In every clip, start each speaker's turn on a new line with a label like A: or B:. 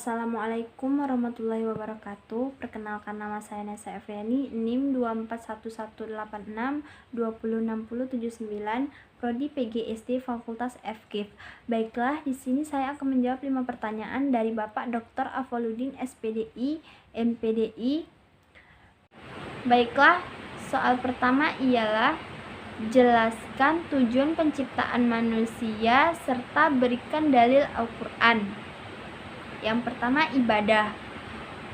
A: Assalamualaikum warahmatullahi wabarakatuh. Perkenalkan, nama saya Nesa Efriani, NIM 24186206079, Prodi PGSD Fakultas FKIP. Baiklah, di sini saya akan menjawab 5 pertanyaan dari Bapak Dr. Afwaluddin SPDI, MPDI. Baiklah, soal pertama ialah jelaskan tujuan penciptaan manusia serta berikan dalil Al-Quran. Yang pertama, ibadah.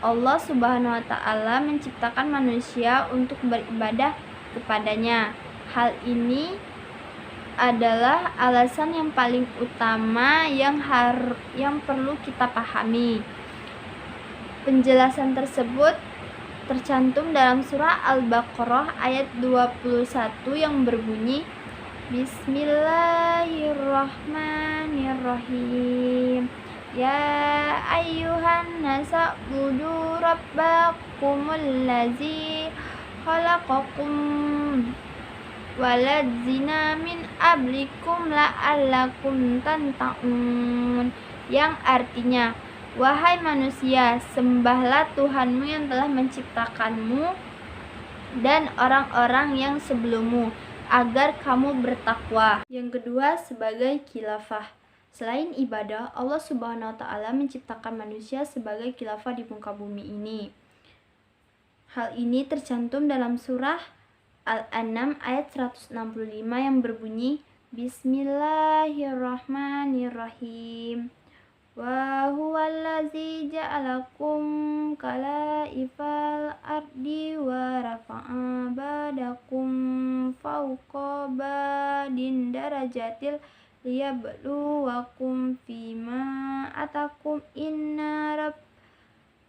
A: Allah Subhanahu wa Ta'ala menciptakan manusia untuk beribadah kepadanya. Hal ini adalah alasan yang paling utama yang perlu kita pahami. Penjelasan tersebut tercantum dalam surah Al-Baqarah ayat 21 yang berbunyi, Bismillahirrahmanirrahim. Ya ayyuhan nasa budu rabbakumul ladzi khalaqakum waladzina min ablikum la'allakum tanta'un, yang artinya, wahai manusia, sembahlah Tuhanmu yang telah menciptakanmu dan orang-orang yang sebelummu agar kamu bertakwa. Yang kedua, sebagai khilafah. Selain ibadah, Allah Subhanahu wa Ta'ala menciptakan manusia sebagai khilafah di muka bumi ini. Hal ini tercantum dalam surah Al-An'am ayat 165 yang berbunyi, Bismillahirrahmanirrahim. Wa huwallazi ja'alakum kalaifal ardi wa rafa'a ba'dakum fawqa ba'din darajatil liyabluwakum fima atakum inna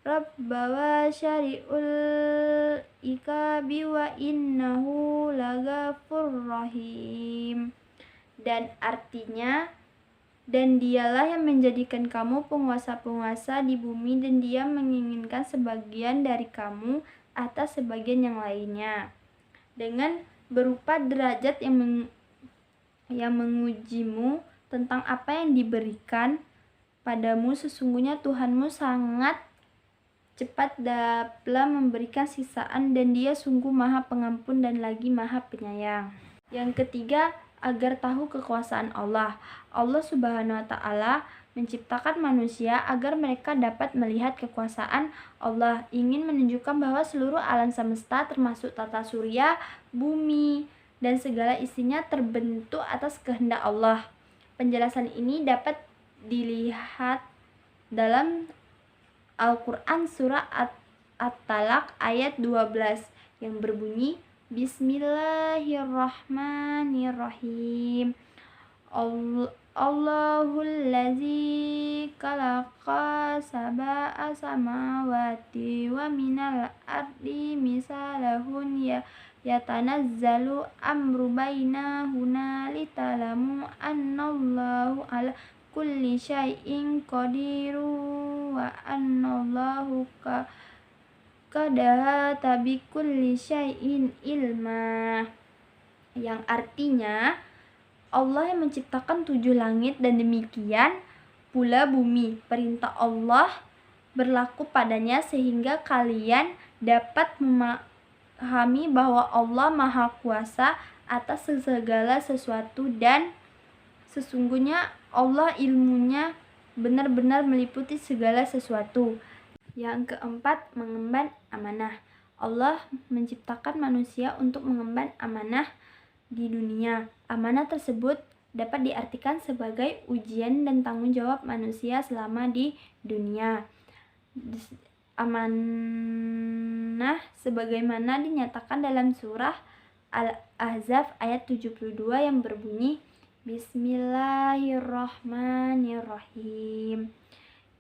A: rabbawa syari'ul ikabi wa innahu lagafur rahim. Dan artinya, dan dialah yang menjadikan kamu penguasa-penguasa di bumi, dan dia menginginkan sebagian dari kamu atas sebagian yang lainnya, dengan berupa derajat yang mengujimu tentang apa yang diberikan padamu. Sesungguhnya Tuhanmu sangat cepat dalam memberikan sisaan, dan dia sungguh maha pengampun dan lagi maha penyayang. Yang ketiga, agar tahu kekuasaan Allah. Allah Subhanahu wa Ta'ala menciptakan manusia agar mereka dapat melihat kekuasaan Allah, ingin menunjukkan bahwa seluruh alam semesta termasuk tata surya, bumi, dan segala isinya terbentuk atas kehendak Allah. Penjelasan ini dapat dilihat dalam Al-Quran surah At-Talaq ayat 12 yang berbunyi, Bismillahirrahmanirrahim. Allahul ladzi khalaqa sab'a samawati wa minal ardi misalahun yatanazzalu amru bainahunna litalamu annallahu ala kulli syai'in qadiru wa annallahu qadahata bikulli syai'in ilma, yang artinya Allah yang menciptakan 7 langit dan demikian pula bumi. Perintah Allah berlaku padanya sehingga kalian dapat memahami bahwa Allah Maha Kuasa atas segala sesuatu, dan sesungguhnya Allah ilmunya benar-benar meliputi segala sesuatu. Yang keempat, mengemban amanah. Allah menciptakan manusia untuk mengemban amanah di dunia. Amanah tersebut dapat diartikan sebagai ujian dan tanggung jawab manusia selama di dunia. Amanah sebagaimana dinyatakan dalam surah Al-Ahzab ayat 72 yang berbunyi, Bismillahirrahmanirrahim.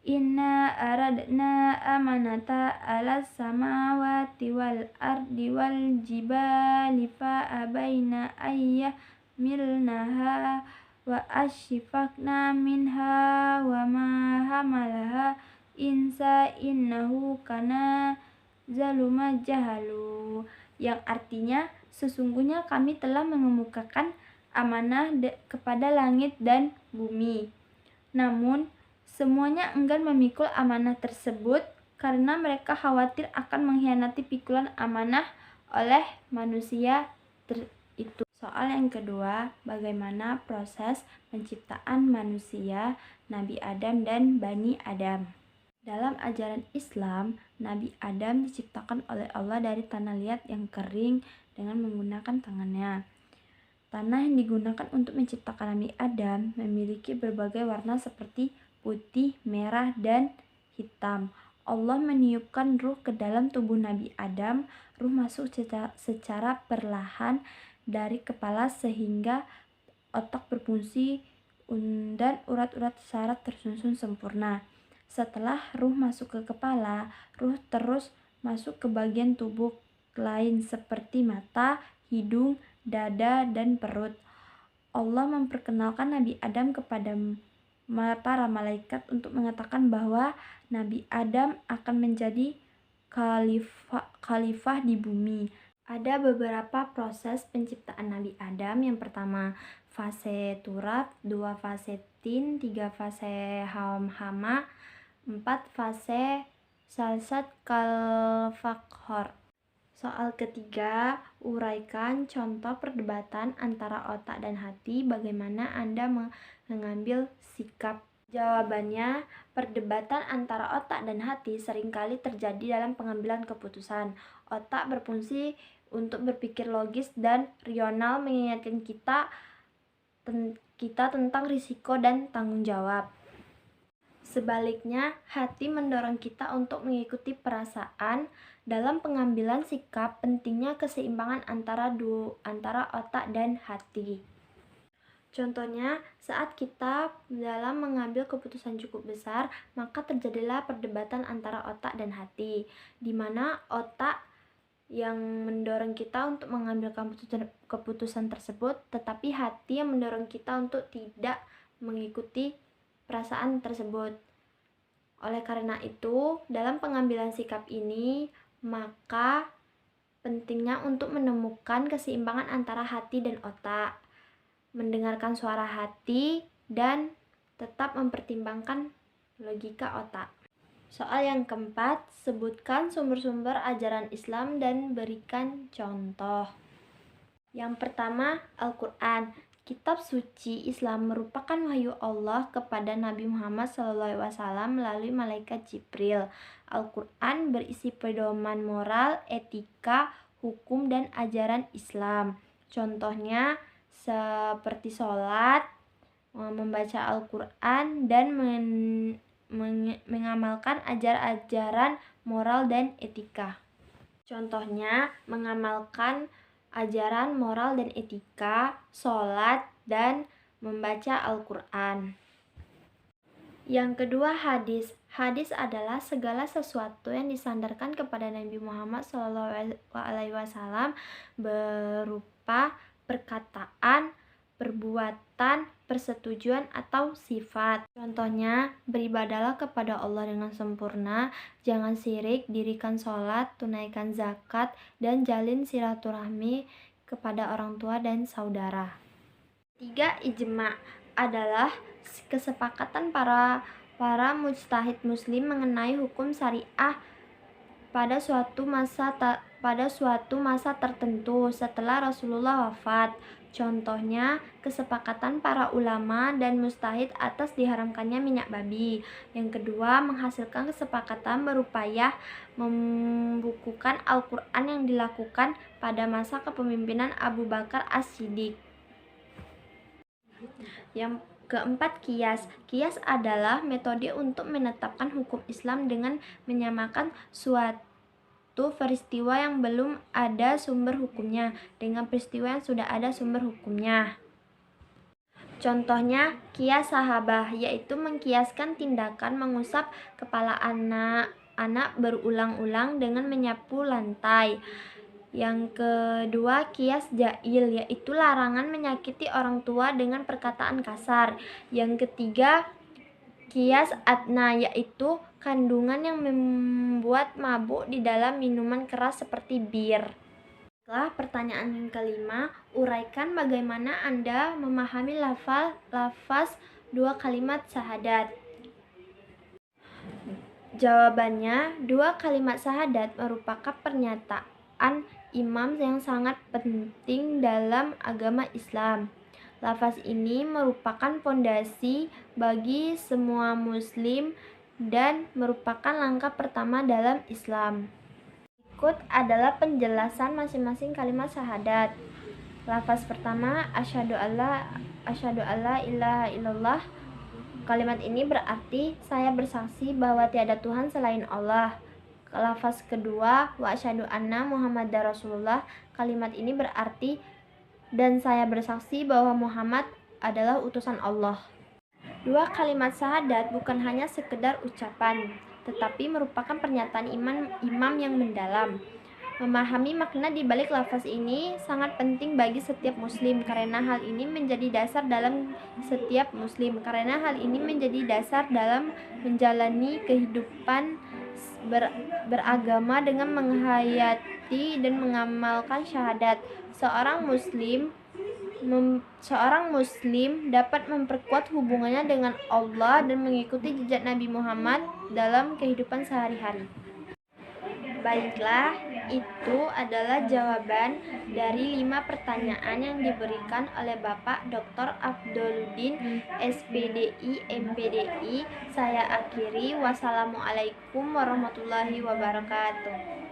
A: Inna aradna amanata ala samawati wal ardi wal jibali fa abaina ayyahmilnaha wa ashfaqna minha wa ma hamalaha insa innahu kana zaluma jahalu, yang artinya, sesungguhnya kami telah mengemukakan amanah kepada langit dan bumi, namun Semuanya enggan memikul amanah tersebut karena mereka khawatir akan mengkhianati pikulan amanah oleh manusia itu. Soal yang kedua, bagaimana proses penciptaan manusia, Nabi Adam dan Bani Adam? Dalam ajaran Islam, Nabi Adam diciptakan oleh Allah dari tanah liat yang kering dengan menggunakan tangannya. Tanah yang digunakan untuk menciptakan Nabi Adam memiliki berbagai warna seperti putih, merah, dan hitam. Allah meniupkan ruh ke dalam tubuh Nabi Adam. Ruh masuk secara perlahan dari kepala sehingga otak berfungsi dan urat-urat saraf tersusun sempurna. Setelah ruh masuk ke kepala, ruh terus masuk ke bagian tubuh lain seperti mata, hidung, dada, dan perut. Allah memperkenalkan Nabi Adam kepada para malaikat untuk mengatakan bahwa Nabi Adam akan menjadi khalifah di bumi. Ada beberapa proses penciptaan Nabi Adam. Yang pertama, fase turab, 2 fase tin, 3 fase hama, 4 fase salsat kalfakhor. Soal ketiga, uraikan contoh perdebatan antara otak dan hati. Bagaimana Anda mengambil sikap? Jawabannya, perdebatan antara otak dan hati seringkali terjadi dalam pengambilan keputusan. Otak berfungsi untuk berpikir logis dan rasional, mengingatkan kita tentang risiko dan tanggung jawab. Sebaliknya, hati mendorong kita untuk mengikuti perasaan. Dalam pengambilan sikap, pentingnya keseimbangan antara otak dan hati. Contohnya, saat kita dalam mengambil keputusan cukup besar, maka terjadilah perdebatan antara otak dan hati, di mana otak yang mendorong kita untuk mengambil keputusan tersebut, tetapi hati yang mendorong kita untuk tidak mengikuti perasaan tersebut. Oleh karena itu, dalam pengambilan sikap ini, maka pentingnya untuk menemukan keseimbangan antara hati dan otak, mendengarkan suara hati, dan tetap mempertimbangkan logika otak. Soal yang keempat, sebutkan sumber-sumber ajaran Islam dan berikan contoh. Yang pertama, Al-Quran. Kitab suci Islam merupakan wahyu Allah kepada Nabi Muhammad SAW melalui malaikat Jibril. Al-Quran berisi pedoman moral, etika, hukum, dan ajaran Islam. Contohnya seperti sholat, membaca Al-Quran, dan mengamalkan ajaran moral dan etika. Contohnya mengamalkan ajaran moral dan etika, sholat, dan membaca Al-Quran. Yang kedua, hadis. Hadis adalah segala sesuatu yang disandarkan kepada Nabi Muhammad SAW berupa perkataan, perbuatan, persetujuan, atau sifat. Contohnya, beribadalah kepada Allah dengan sempurna, jangan syirik, dirikan sholat, tunaikan zakat, dan jalin silaturahmi kepada orang tua dan saudara. 3. Ijma' adalah kesepakatan para mujtahid muslim mengenai hukum syariah pada suatu masa tertentu setelah Rasulullah wafat. Contohnya, kesepakatan para ulama dan mujtahid atas diharamkannya minyak babi. Yang kedua, menghasilkan kesepakatan berupaya membukukan Al-Quran yang dilakukan pada masa kepemimpinan Abu Bakar As-Siddiq. Yang keempat, kias. Kias adalah metode untuk menetapkan hukum Islam dengan menyamakan suatu peristiwa yang belum ada sumber hukumnya dengan peristiwa yang sudah ada sumber hukumnya. Contohnya, kias sahabah, yaitu mengkiaskan tindakan mengusap kepala anak berulang-ulang dengan menyapu lantai. Yang kedua, kias jail, yaitu larangan menyakiti orang tua dengan perkataan kasar. Yang ketiga, kias adna, yaitu kandungan yang membuat mabuk di dalam minuman keras seperti bir. Setelah pertanyaan yang kelima, uraikan bagaimana Anda memahami lafaz 2 kalimat syahadat. Jawabannya, dua kalimat syahadat merupakan pernyataan imam yang sangat penting dalam agama Islam. Lafaz ini merupakan fondasi bagi semua muslim dan merupakan langkah pertama dalam Islam. Berikut adalah penjelasan masing-masing kalimat syahadat. Lafaz pertama, asyhadu alla ilaha illallah. Kalimat ini berarti saya bersaksi bahwa tiada Tuhan selain Allah. Lafaz kedua, wa asyhadu anna Muhammadar Rasulullah. Kalimat ini berarti dan saya bersaksi bahwa Muhammad adalah utusan Allah. Dua kalimat syahadat bukan hanya sekedar ucapan, tetapi merupakan pernyataan imam yang mendalam. Memahami makna di balik lafaz ini sangat penting bagi setiap muslim karena hal ini menjadi dasar dalam menjalani kehidupan beragama dengan menghayati dan mengamalkan syahadat. Seorang muslim dapat memperkuat hubungannya dengan Allah dan mengikuti jejak Nabi Muhammad dalam kehidupan sehari-hari. Baiklah, itu adalah jawaban dari 5 pertanyaan yang diberikan oleh Bapak Dr. Afdoluddin, SPDI, MPDI. Saya akhiri. Wassalamualaikum warahmatullahi wabarakatuh.